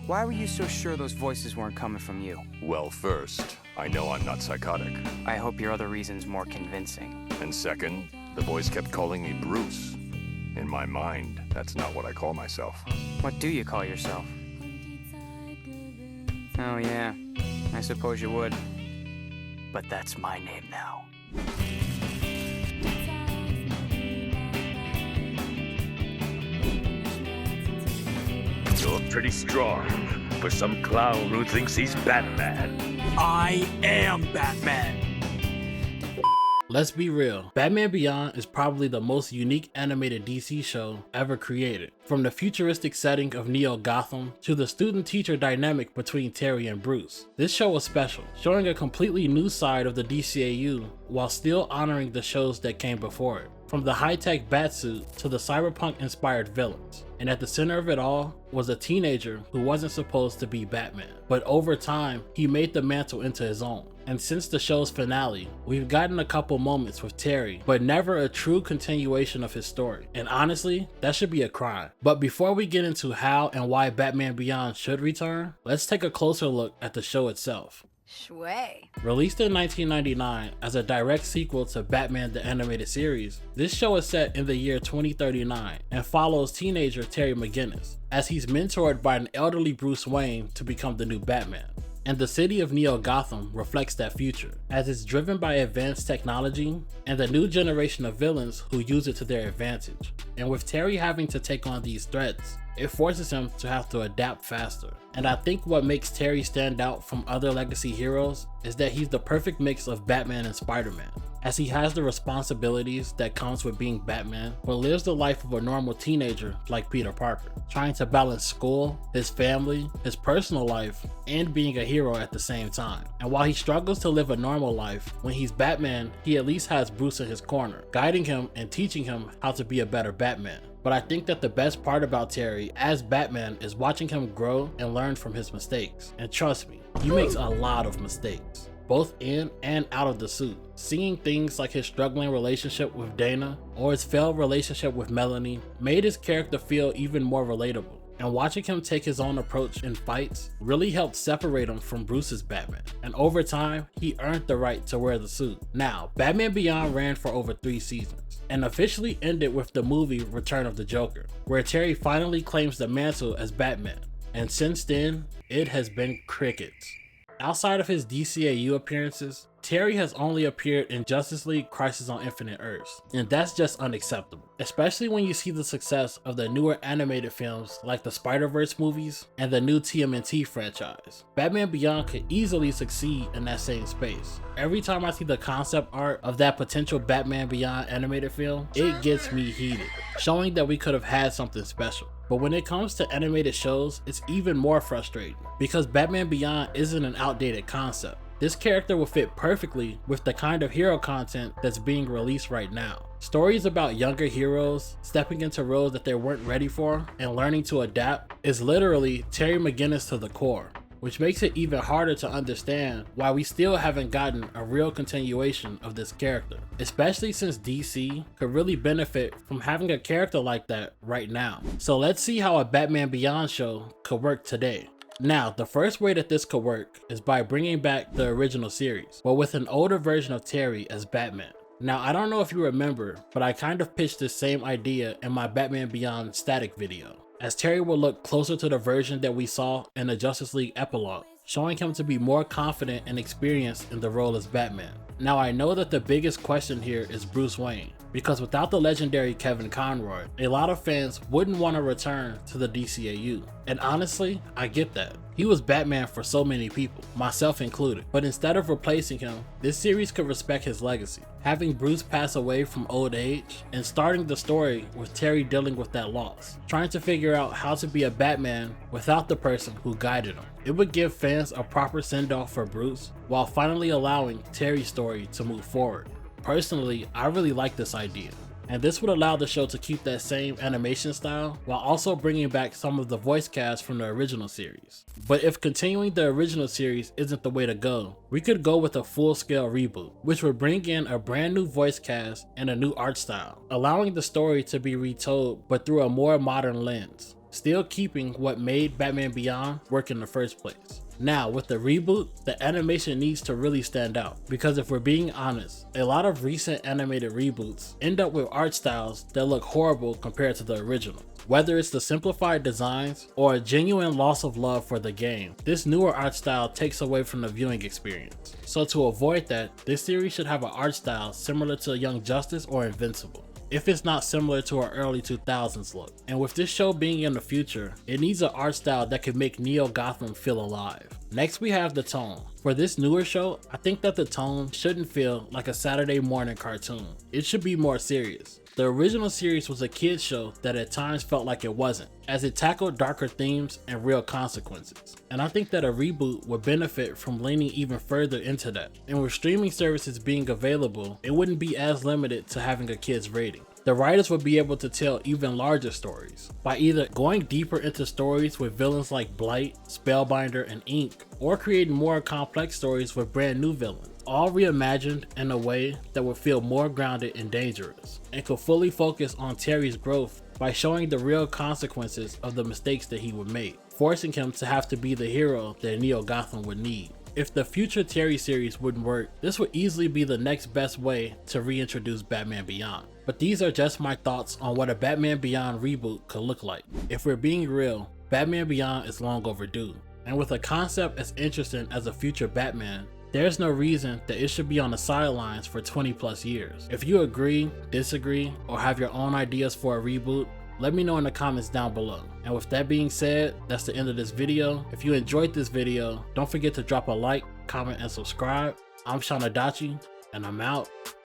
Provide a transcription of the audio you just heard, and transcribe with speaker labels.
Speaker 1: Why were you so sure those voices weren't coming from you?
Speaker 2: Well, first, I know I'm not psychotic.
Speaker 1: I hope your other reason's more convincing.
Speaker 2: And second, the voice kept calling me Bruce. In my mind, that's not what I call myself.
Speaker 1: What do you call yourself? Oh yeah, I suppose you would. But that's my name now.
Speaker 3: You're pretty strong for some clown who thinks he's Batman.
Speaker 4: I am Batman. Let's be real, Batman Beyond is probably the most unique animated DC show ever created. From the futuristic setting of Neo-Gotham to the student-teacher dynamic between Terry and Bruce, this show was special, showing a completely new side of the DCAU while still honoring the shows that came before it. From the high-tech batsuit to the cyberpunk-inspired villains. And at the center of it all was a teenager who wasn't supposed to be Batman. But over time, he made the mantle into his own. And since the show's finale, we've gotten a couple moments with Terry, but never a true continuation of his story. And honestly, that should be a crime. But before we get into how and why Batman Beyond should return, let's take a closer look at the show itself.
Speaker 5: Shway.
Speaker 4: Released in 1999 as a direct sequel to Batman the Animated Series, this show is set in the year 2039 and follows teenager Terry McGinnis as he's mentored by an elderly Bruce Wayne to become the new Batman. And the city of Neo-Gotham reflects that future, as it's driven by advanced technology and the new generation of villains who use it to their advantage. And with Terry having to take on these threats, it forces him to have to adapt faster. And I think what makes Terry stand out from other legacy heroes is that he's the perfect mix of Batman and Spider-Man, as he has the responsibilities that comes with being Batman, but lives the life of a normal teenager like Peter Parker, trying to balance school, his family, his personal life, and being a hero at the same time. And while he struggles to live a normal life, when he's Batman, he at least has Bruce in his corner, guiding him and teaching him how to be a better Batman. But I think that the best part about Terry as Batman is watching him grow and learn from his mistakes. And trust me, he makes a lot of mistakes, both in and out of the suit. Seeing things like his struggling relationship with Dana or his failed relationship with Melanie made his character feel even more relatable. And watching him take his own approach in fights really helped separate him from Bruce's Batman. And over time, he earned the right to wear the suit. Now, Batman Beyond ran for over 3 seasons and officially ended with the movie Return of the Joker, where Terry finally claims the mantle as Batman. And since then, it has been crickets. Outside of his DCAU appearances, Terry has only appeared in Justice League Crisis on Infinite Earths, and that's just unacceptable, especially when you see the success of the newer animated films like the Spider-Verse movies and the new TMNT franchise. Batman Beyond could easily succeed in that same space. Every time I see the concept art of that potential Batman Beyond animated film, it gets me heated, showing that we could have had something special. But when it comes to animated shows, it's even more frustrating, because Batman Beyond isn't an outdated concept. This character will fit perfectly with the kind of hero content that's being released right now. Stories about younger heroes stepping into roles that they weren't ready for and learning to adapt is literally Terry McGinnis to the core, which makes it even harder to understand why we still haven't gotten a real continuation of this character, especially since DC could really benefit from having a character like that right now. So let's see how a Batman Beyond show could work today. Now, the first way that this could work is by bringing back the original series, but with an older version of Terry as Batman. Now, I don't know if you remember, but I kind of pitched this same idea in my Batman Beyond static video, as Terry will look closer to the version that we saw in the Justice League epilogue, showing him to be more confident and experienced in the role as Batman. Now, I know that the biggest question here is Bruce Wayne, because without the legendary Kevin Conroy, a lot of fans wouldn't want to return to the DCAU. And honestly, I get that. He was Batman for so many people, myself included. But instead of replacing him, this series could respect his legacy, having Bruce pass away from old age and starting the story with Terry dealing with that loss, trying to figure out how to be a Batman without the person who guided him. It would give fans a proper send-off for Bruce while finally allowing Terry's story to move forward. Personally, I really like this idea, and this would allow the show to keep that same animation style while also bringing back some of the voice cast from the original series. But if continuing the original series isn't the way to go, we could go with a full-scale reboot, which would bring in a brand new voice cast and a new art style, allowing the story to be retold but through a more modern lens. still keeping what made Batman Beyond work in the first place. Now, with the reboot, the animation needs to really stand out, because if we're being honest, a lot of recent animated reboots end up with art styles that look horrible compared to the original. Whether it's the simplified designs or a genuine loss of love for the game, this newer art style takes away from the viewing experience. So to avoid that, this series should have an art style similar to Young Justice or Invincible, if it's not similar to our early 2000s look. And with this show being in the future, it needs an art style that could make Neo-Gotham feel alive. Next we have the tone. For this newer show, I think that the tone shouldn't feel like a Saturday morning cartoon. It should be more serious. The original series was a kid's show that at times felt like it wasn't, as it tackled darker themes and real consequences. And I think that a reboot would benefit from leaning even further into that. And with streaming services being available, it wouldn't be as limited to having a kid's rating. The writers would be able to tell even larger stories by either going deeper into stories with villains like Blight, Spellbinder, and Ink, or creating more complex stories with brand new villains, all reimagined in a way that would feel more grounded and dangerous, and could fully focus on Terry's growth by showing the real consequences of the mistakes that he would make, forcing him to have to be the hero that Neo-Gotham would need. If the future Terry series wouldn't work, this would easily be the next best way to reintroduce Batman Beyond. But these are just my thoughts on what a Batman Beyond reboot could look like. If we're being real, Batman Beyond is long overdue. And with a concept as interesting as a future Batman, there's no reason that it should be on the sidelines for 20 plus years. If you agree, disagree, or have your own ideas for a reboot, let me know in the comments down below. And with that being said, that's the end of this video. If you enjoyed this video, don't forget to drop a like, comment, and subscribe. I'm Sean Adachi, and I'm out.